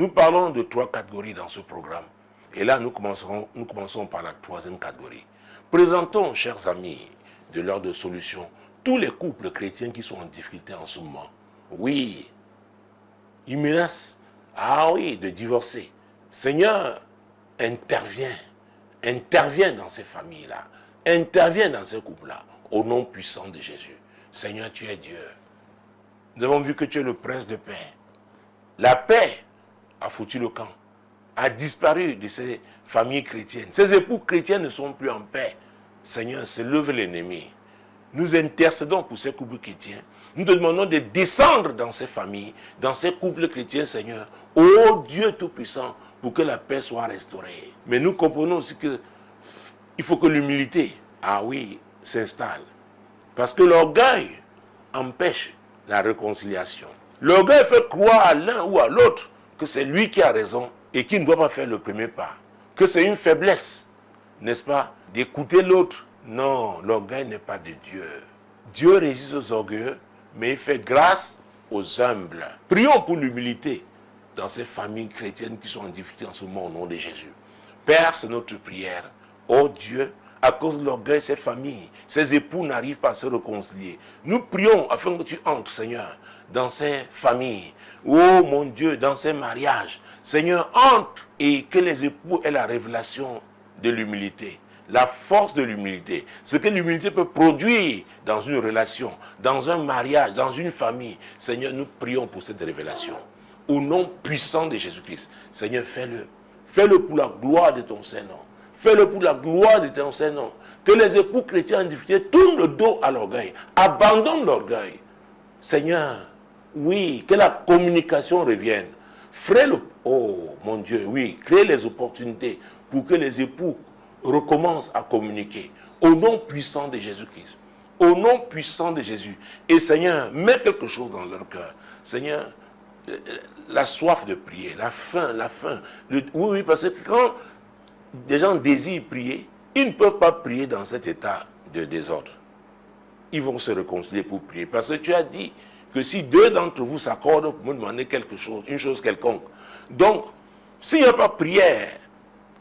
Nous parlons de 3 catégories dans ce programme. Et là, nous commençons par la 3e catégorie. Présentons, chers amis, de l'ordre de solution, tous les couples chrétiens qui sont en difficulté en ce moment. Oui, ils menacent, de divorcer. Seigneur, interviens dans ces familles-là, interviens dans ces couples-là, au nom puissant de Jésus. Seigneur, tu es Dieu. Nous avons vu que tu es le prince de paix. La paix a foutu le camp, a disparu de ces familles chrétiennes. Ces époux chrétiens ne sont plus en paix. Seigneur, se lève l'ennemi. Nous intercédons pour ces couples chrétiens. Nous te demandons de descendre dans ces familles, dans ces couples chrétiens, Seigneur. Ô Dieu Tout-Puissant, pour que la paix soit restaurée. Mais nous comprenons aussi qu'il faut que l'humilité, s'installe. Parce que l'orgueil empêche la réconciliation. L'orgueil fait croire à l'un ou à l'autre que c'est lui qui a raison et qui ne doit pas faire le premier pas. Que c'est une faiblesse, n'est-ce pas, d'écouter l'autre. Non, l'orgueil n'est pas de Dieu. Dieu résiste aux orgueilleux, mais il fait grâce aux humbles. Prions pour l'humilité dans ces familles chrétiennes qui sont en difficulté en ce moment au nom de Jésus. Père, c'est notre prière. Oh Dieu, à cause de l'orgueil, ces familles, ces époux n'arrivent pas à se réconcilier. Nous prions afin que tu entres, Seigneur, dans ces familles. Oh mon Dieu, dans ces mariages. Seigneur, entre et que les époux aient la révélation de l'humilité. La force de l'humilité. Ce que l'humilité peut produire dans une relation, dans un mariage, dans une famille. Seigneur, nous prions pour cette révélation. Au nom puissant de Jésus-Christ. Seigneur, fais-le. Fais-le pour la gloire de ton Saint-Nom. Fais-le pour la gloire de ton Saint-Nom. Que les époux chrétiens en difficulté tournent le dos à l'orgueil. Abandonnent l'orgueil. Seigneur, oui, que la communication revienne. Oh mon Dieu, oui, crée les opportunités pour que les époux recommencent à communiquer. Au nom puissant de Jésus-Christ. Au nom puissant de Jésus. Et Seigneur, mets quelque chose dans leur cœur. Seigneur, la soif de prier, la faim. Oui, parce que quand des gens désirent prier, ils ne peuvent pas prier dans cet état de désordre. Ils vont se réconcilier pour prier. Parce que tu as dit que si 2 d'entre vous s'accordent pour me demander quelque chose, une chose quelconque. Donc, s'il n'y a pas prière,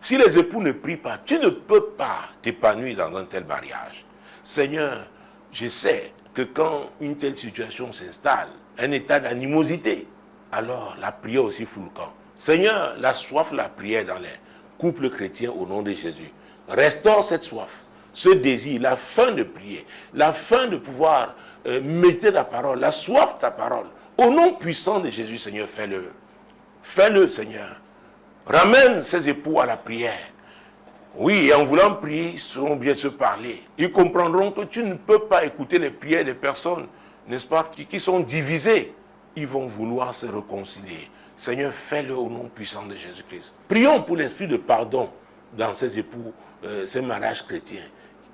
si les époux ne prient pas, tu ne peux pas t'épanouir dans un tel mariage. Seigneur, je sais que quand une telle situation s'installe, un état d'animosité, alors la prière aussi fout le camp. Seigneur, la soif, la prière dans les couples chrétiens au nom de Jésus. Restaure cette soif, ce désir, la faim de prier, la faim de pouvoir méditer ta parole, la soif de ta parole. Au nom puissant de Jésus, Seigneur, fais-le. Fais-le, Seigneur. Ramène ces époux à la prière. Oui, et en voulant prier, ils seront bien se parler. Ils comprendront que tu ne peux pas écouter les prières des personnes, n'est-ce pas, qui sont divisées. Ils vont vouloir se réconcilier. Seigneur, fais-le au nom puissant de Jésus-Christ. Prions pour l'esprit de pardon dans ces époux, ces mariages chrétiens.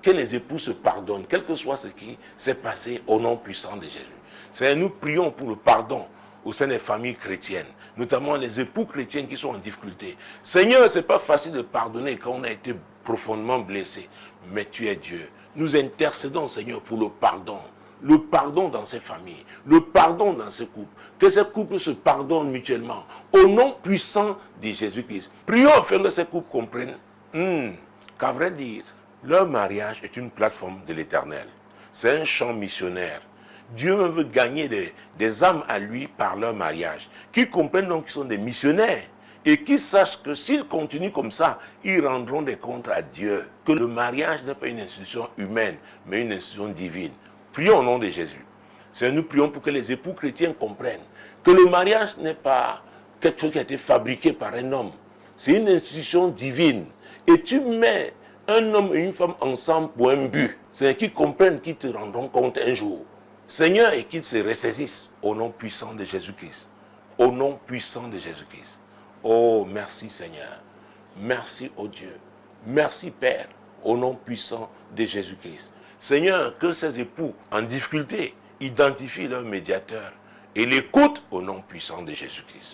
Que les époux se pardonnent, quel que soit ce qui s'est passé au nom puissant de Jésus. Seigneur, nous prions pour le pardon au sein des familles chrétiennes, notamment les époux chrétiens qui sont en difficulté. Seigneur, ce n'est pas facile de pardonner quand on a été profondément blessé, mais tu es Dieu. Nous intercédons, Seigneur, pour le pardon dans ces familles, le pardon dans ces couples, que ces couples se pardonnent mutuellement, au nom puissant de Jésus-Christ. Prions afin que ces couples comprennent qu'à vrai dire, leur mariage est une plateforme de l'Éternel. C'est un champ missionnaire. Dieu veut gagner des âmes à lui par leur mariage, qui comprennent donc qu'ils sont des missionnaires et qui sachent que s'ils continuent comme ça, ils rendront des comptes à Dieu. Que le mariage n'est pas une institution humaine, mais une institution divine. Prions au nom de Jésus. Seigneur, nous prions pour que les époux chrétiens comprennent que le mariage n'est pas quelque chose qui a été fabriqué par un homme. C'est une institution divine. Et tu mets un homme et une femme ensemble pour un but. C'est qu'ils comprennent qu'ils te rendront compte un jour. Seigneur, et qu'ils se ressaisissent au nom puissant de Jésus-Christ. Au nom puissant de Jésus-Christ. Oh, merci Seigneur. Merci, oh Dieu. Merci Père, au nom puissant de Jésus-Christ. Seigneur, que ces époux en difficulté identifient leur médiateur et l'écoutent au nom puissant de Jésus-Christ.